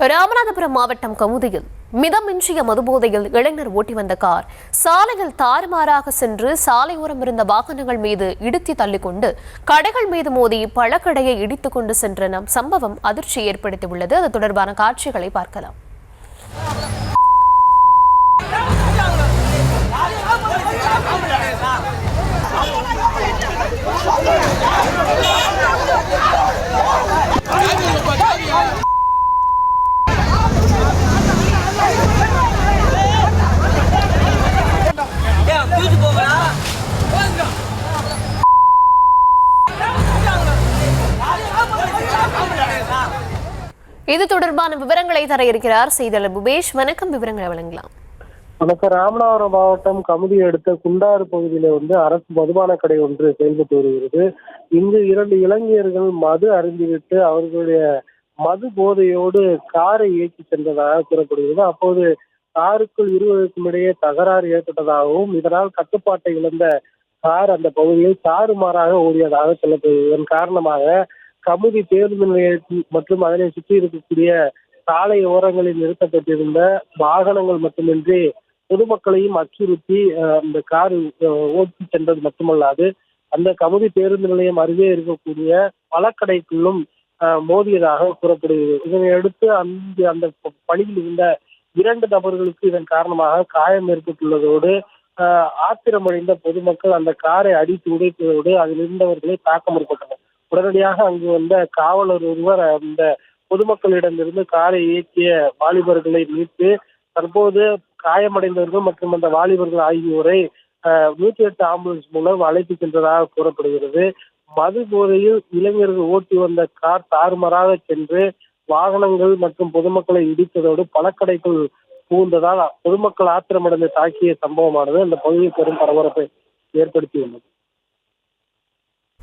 ராமநாதபுரம் மாவட்டம் கமுதியில் மிதமின்றிய மதுபோதையில் இளைஞர் ஓட்டி வந்த கார் சாலையில் தாறுமாறாக சென்று சாலையோரம் இருந்த வாகனங்கள் மீது இடித்து தள்ளிக்கொண்டு கடைகள் மீது மோதி பழக்கடையை இடித்துக் கொண்டு சென்ற சம்பவம் அதிர்ச்சி ஏற்படுத்தியுள்ளது. அது தொடர்பான காட்சிகளை பார்க்கலாம். இது தொடர்பான விவரங்களை தர இருக்கிறார் செய்தியாளர் புபேஷ். வணக்கம், விவரங்களை வழங்கலாம். வணக்கம். ராமநாதபுரம் மாவட்டம் கமுதி அடுத்த குண்டாறு பகுதியில அரசு மதுபான கடை ஒன்று செயல்பட்டு வருகிறது. இங்கு 2 இளைஞர்கள் மது அருந்திவிட்டு அவர்களுடைய மது போதையோடு காரை இயக்கி சென்றதாக கூறப்படுகிறது. அப்போது காருக்குள் இருவருக்கும் இடையே தகராறு ஏற்பட்டதாகவும் இதனால் கட்டுப்பாட்டை இழந்த கார் அந்த பகுதியில் தாறுமாறாக ஓடியதாக சொல்லப்படுகிறது. இதன் காரணமாக கமுதி பேருந்து நிலையத்தில் மற்றும் அதனை சுற்றி இருக்கக்கூடிய சாலை ஓரங்களில் நிறுத்தப்பட்டிருந்த வாகனங்கள் மட்டுமின்றி பொதுமக்களையும் அச்சுறுத்தி அந்த கார் ஓட்டி சென்றது மட்டுமல்லாது அந்த கமுதி பேருந்து நிலையம் அருகே இருக்கக்கூடிய பழக்கடைக்குள்ளும் மோதியதாக கூறப்படுகிறது. இதனையடுத்து அந்த பணியில் இருந்த 2 நபர்களுக்கு இதன் காரணமாக காயம் ஏற்பட்டுள்ளதோடு ஆத்திரமடைந்த பொதுமக்கள் அந்த காரை அடித்து உடைத்ததோடு அதில் இருந்தவர்களை தாக்க முற்பட்டனர். உடனடியாக அங்கு வந்த காவலர் ஒருவர் அந்த பொதுமக்களிடமிருந்து காரை இயக்கிய வாலிபர்களை மீட்டு தற்போது காயமடைந்தவர்கள் மற்றும் அந்த வாலிபர்கள் ஆகியோரை 108 ஆம்புலன்ஸ் மூலம் அழைத்து சென்றதாக கூறப்படுகிறது. மது போதையில் இளைஞர்கள் ஓட்டி வந்த கார் தாறுமாறாக சென்று வாகனங்கள் மற்றும் பொதுமக்களை இடித்ததோடு பழக்கடைக்குள் புகுந்ததால் பொதுமக்கள் ஆத்திரமடைந்து தாக்கிய சம்பவமானது அந்த பகுதியில் பெரும் பரபரப்பை ஏற்படுத்தியுள்ளது.